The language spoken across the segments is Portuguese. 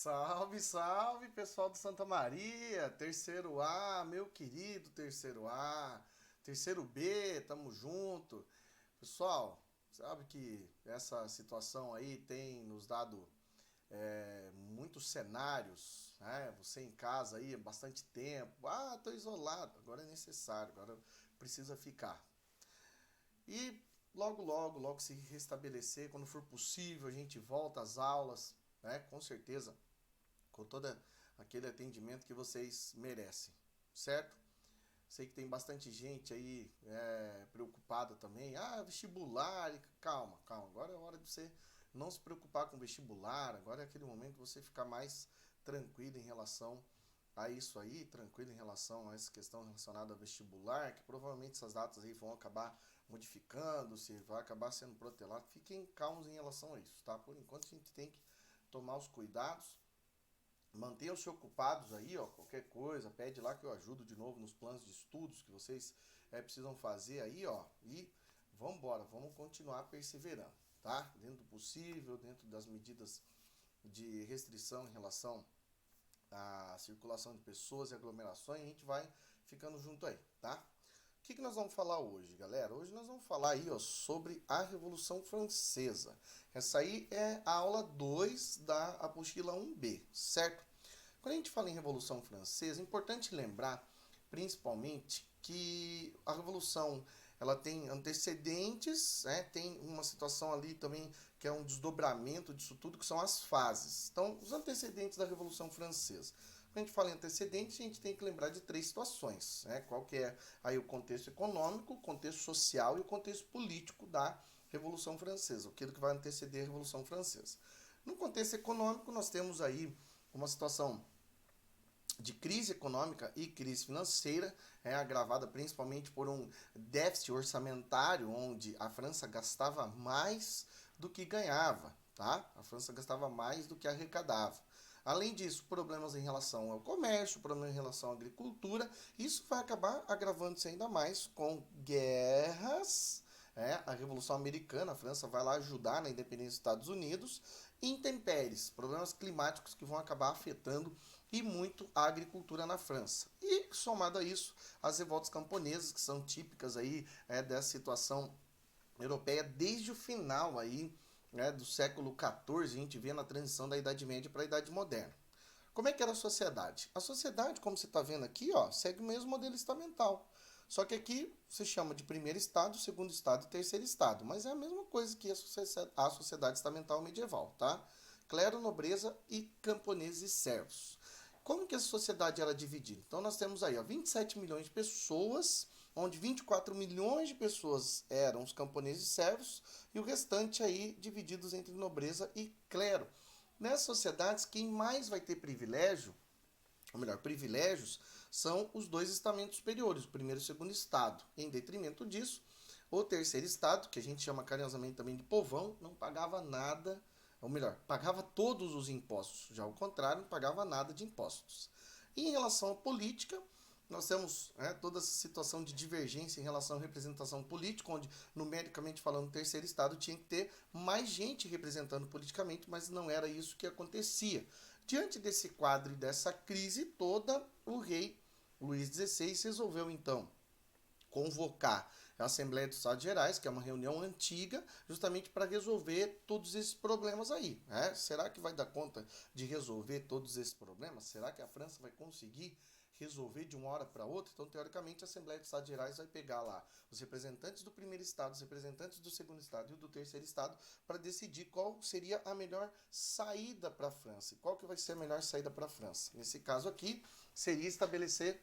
Salve, salve, pessoal do Santa Maria, terceiro A, meu querido terceiro A, terceiro B, tamo junto. Pessoal, sabe que essa situação aí tem nos dado muitos cenários, né? Você em casa aí há bastante tempo, tô isolado, agora é necessário, agora precisa ficar. E logo se restabelecer, quando for possível, a gente volta às aulas, né? Com certeza com todo aquele atendimento que vocês merecem, certo? Sei que tem bastante gente aí preocupada também. Vestibular. Calma, calma. Agora é hora de você não se preocupar com vestibular. Agora é aquele momento de você ficar mais tranquilo em relação a isso aí, tranquilo em relação a essa questão relacionada ao vestibular, que provavelmente essas datas aí vão acabar modificando, se vai acabar sendo protelado. Fiquem calmos em relação a isso, tá? Por enquanto a gente tem que tomar os cuidados. Mantenham-se ocupados aí, ó, qualquer coisa, pede lá que eu ajudo de novo nos planos de estudos que vocês precisam fazer aí, ó, e vamos embora, vamos continuar perseverando, tá? Dentro do possível, dentro das medidas de restrição em relação à circulação de pessoas e aglomerações, a gente vai ficando junto aí, tá? O que nós vamos falar hoje, galera? Hoje nós vamos falar aí, ó, sobre a Revolução Francesa. Essa aí é a aula 2 da apostila 1B, certo? Quando a gente fala em Revolução Francesa, é importante lembrar, principalmente, que a Revolução ela tem antecedentes, né? Tem uma situação ali também que é um desdobramento disso tudo, que são as fases. Então, os antecedentes da Revolução Francesa. Quando a gente fala em antecedentes, a gente tem que lembrar de três situações, né? Qual que é aí o contexto econômico, o contexto social e o contexto político da Revolução Francesa, aquilo que vai anteceder a Revolução Francesa. No contexto econômico, nós temos aí uma situação de crise econômica e crise financeira, agravada principalmente por um déficit orçamentário, onde a França gastava mais do que ganhava, tá? A França gastava mais do que arrecadava. Além disso, problemas em relação ao comércio, problemas em relação à agricultura, isso vai acabar agravando-se ainda mais com guerras. A Revolução Americana, a França vai lá ajudar na independência dos Estados Unidos, intempéries, problemas climáticos que vão acabar afetando e muito a agricultura na França. E somado a isso, as revoltas camponesas, que são típicas aí dessa situação europeia desde o final aí, do século XIV, a gente vê na transição da Idade Média para a Idade Moderna. Como é que era a sociedade? A sociedade, como você está vendo aqui, ó, segue o mesmo modelo estamental. Só que aqui se chama de primeiro estado, segundo estado e terceiro estado. Mas é a mesma coisa que a sociedade estamental medieval, tá? Clero, nobreza e camponeses e servos. Como que essa sociedade era dividida? Então nós temos aí ó, 27 milhões de pessoas, onde 24 milhões de pessoas eram os camponeses e servos, e o restante aí divididos entre nobreza e clero. Nessas sociedades, quem mais vai ter privilégio, ou melhor, privilégios, são os dois estamentos superiores, o primeiro e o segundo estado. Em detrimento disso, o terceiro estado, que a gente chama carinhosamente também de povão, não pagava nada, ou melhor, pagava todos os impostos. Já ao contrário, não pagava nada de impostos. E em relação à política, nós temos toda essa situação de divergência em relação à representação política, onde, numericamente falando, o terceiro estado tinha que ter mais gente representando politicamente, mas não era isso que acontecia. Diante desse quadro e dessa crise toda, o rei Luís XVI resolveu, então, convocar a Assembleia dos Estados Gerais, que é uma reunião antiga, justamente para resolver todos esses problemas aí. Será que vai dar conta de resolver todos esses problemas? Será que a França vai conseguir resolver de uma hora para outra? Então, teoricamente, a Assembleia dos Estados Gerais vai pegar lá os representantes do primeiro estado, os representantes do segundo estado e do terceiro estado para decidir qual seria a melhor saída para a França. E qual que vai ser a melhor saída para a França? Nesse caso aqui, seria estabelecer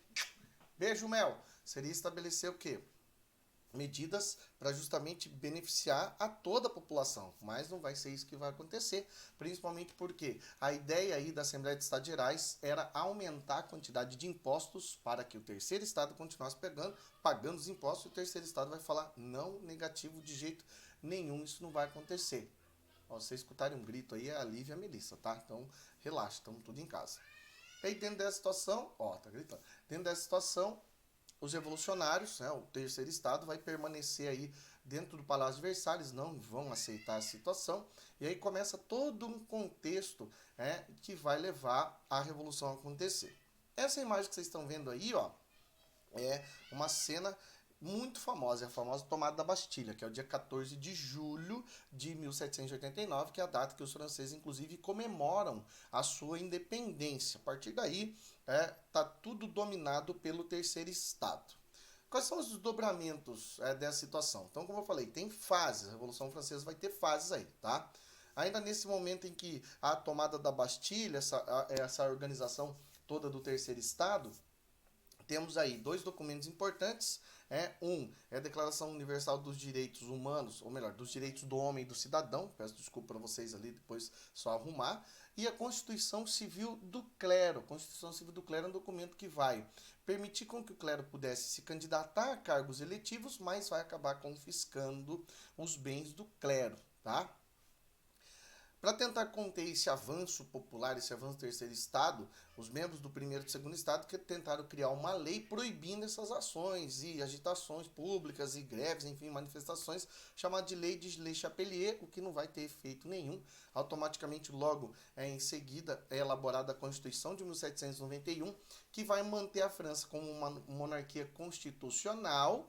beijo, Mel. Seria estabelecer o quê? Medidas para justamente beneficiar a toda a população, mas não vai ser isso que vai acontecer, principalmente porque a ideia aí da Assembleia de Estados Gerais era aumentar a quantidade de impostos para que o terceiro estado continuasse pagando os impostos, e o terceiro estado vai falar não, negativo de jeito nenhum, isso não vai acontecer. Ó, se vocês escutarem um grito aí, é a Lívia e a Melissa, tá? Então relaxa, estamos tudo em casa. E aí dentro dessa situação, ó, tá gritando. Dentro dessa situação, os revolucionários, o terceiro estado vai permanecer aí dentro do Palácio de Versalhes, não vão aceitar a situação, e aí começa todo um contexto que vai levar a Revolução a acontecer. Essa imagem que vocês estão vendo aí, ó, é uma cena muito famosa, é a famosa tomada da Bastilha, que é o dia 14 de julho de 1789, que é a data que os franceses, inclusive, comemoram a sua independência. A partir daí, tá tudo dominado pelo Terceiro Estado. Quais são os desdobramentos dessa situação? Então, como eu falei, tem fases, a Revolução Francesa vai ter fases aí, tá? Ainda nesse momento em que a tomada da Bastilha, essa organização toda do Terceiro Estado, temos aí dois documentos importantes. Um é a Declaração Universal dos Direitos Humanos, ou melhor, dos Direitos do Homem e do Cidadão, peço desculpa para vocês ali, depois só arrumar, e a Constituição Civil do Clero. A Constituição Civil do Clero é um documento que vai permitir com que o clero pudesse se candidatar a cargos eletivos, mas vai acabar confiscando os bens do clero, tá? Para tentar conter esse avanço popular, esse avanço do terceiro estado, os membros do primeiro e segundo estado que tentaram criar uma lei proibindo essas ações e agitações públicas e greves, enfim, manifestações, chamada de Lei Chapelier, o que não vai ter efeito nenhum. Automaticamente, logo em seguida, é elaborada a Constituição de 1791, que vai manter a França como uma monarquia constitucional,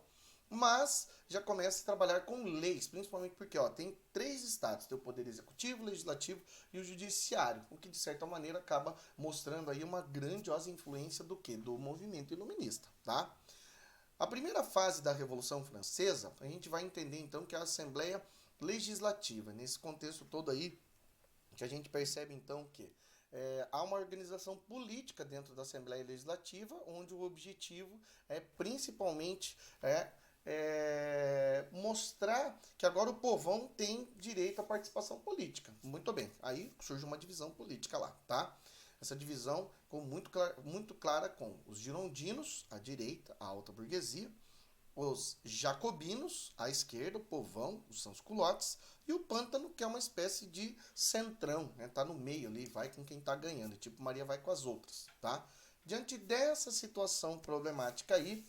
mas já começa a trabalhar com leis, principalmente porque tem 3 estados, tem o poder executivo, legislativo e o judiciário, o que de certa maneira acaba mostrando aí uma grandiosa influência do que? Do movimento iluminista, tá? A primeira fase da Revolução Francesa, a gente vai entender então que é a Assembleia Legislativa, nesse contexto todo aí, que a gente percebe então que há uma organização política dentro da Assembleia Legislativa, onde o objetivo é principalmente mostrar que agora o povão tem direito à participação política. Muito bem, aí surge uma divisão política lá, tá? Essa divisão ficou muito clara com os girondinos, à direita, a alta burguesia, os jacobinos, à esquerda, o povão, os sans-culottes, e o pântano, que é uma espécie de centrão, tá no meio ali, vai com quem tá ganhando, tipo Maria vai com as outras, tá? Diante dessa situação problemática aí,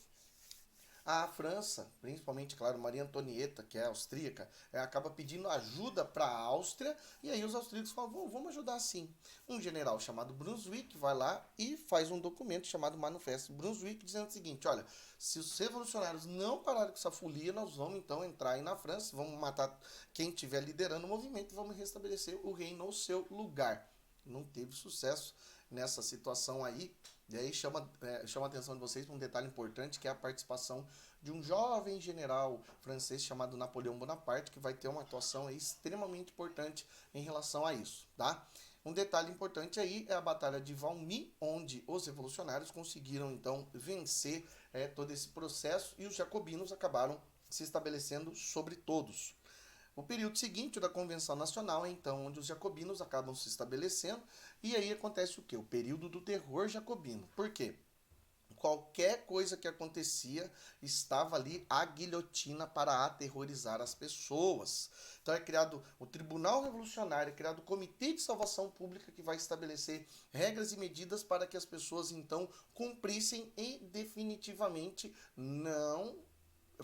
a França, principalmente, claro, Maria Antonieta, que é austríaca, acaba pedindo ajuda para a Áustria, e aí os austríacos falam, vamos ajudar sim. Um general chamado Brunswick vai lá e faz um documento chamado Manifesto Brunswick, dizendo o seguinte, olha, se os revolucionários não pararem com essa folia, nós vamos então entrar aí na França, vamos matar quem estiver liderando o movimento e vamos restabelecer o reino no seu lugar. Não teve sucesso nessa situação aí. E aí chama a atenção de vocês para um detalhe importante, que é a participação de um jovem general francês chamado Napoleão Bonaparte, que vai ter uma atuação aí extremamente importante em relação a isso, tá? Um detalhe importante aí é a Batalha de Valmy, onde os revolucionários conseguiram então vencer todo esse processo e os jacobinos acabaram se estabelecendo sobre todos. O período seguinte da Convenção Nacional é então onde os jacobinos acabam se estabelecendo, e aí acontece o quê? O período do terror jacobino. Por quê? Qualquer coisa que acontecia estava ali a guilhotina para aterrorizar as pessoas. Então é criado o Tribunal Revolucionário, é criado o Comitê de Salvação Pública, que vai estabelecer regras e medidas para que as pessoas então cumprissem e definitivamente não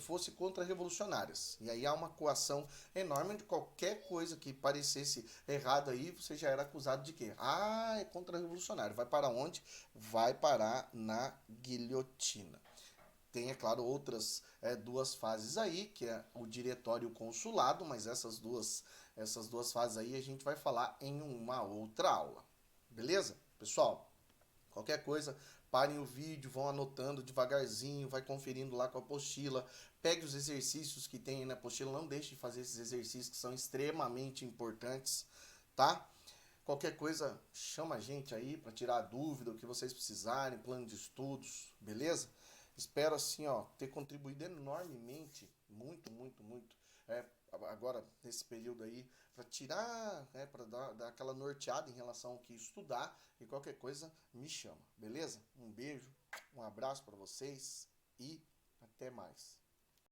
fosse contra-revolucionárias. E aí há uma coação enorme de qualquer coisa que parecesse errado aí, você já era acusado de quê? É contra-revolucionário. Vai para onde? Vai parar na guilhotina. Tem, é claro, outras duas fases aí, que é o diretório e o consulado, mas essas duas fases aí a gente vai falar em uma outra aula. Beleza? Pessoal, qualquer coisa, parem o vídeo, vão anotando devagarzinho, vai conferindo lá com a apostila, pegue os exercícios que tem aí na apostila, não deixe de fazer esses exercícios que são extremamente importantes, tá? Qualquer coisa, chama a gente aí para tirar a dúvida, o que vocês precisarem, plano de estudos, beleza? Espero assim, ter contribuído enormemente, muito, agora nesse período aí, para tirar, para dar aquela norteada em relação ao que estudar, e qualquer coisa me chama, beleza? Um beijo, um abraço para vocês e até mais.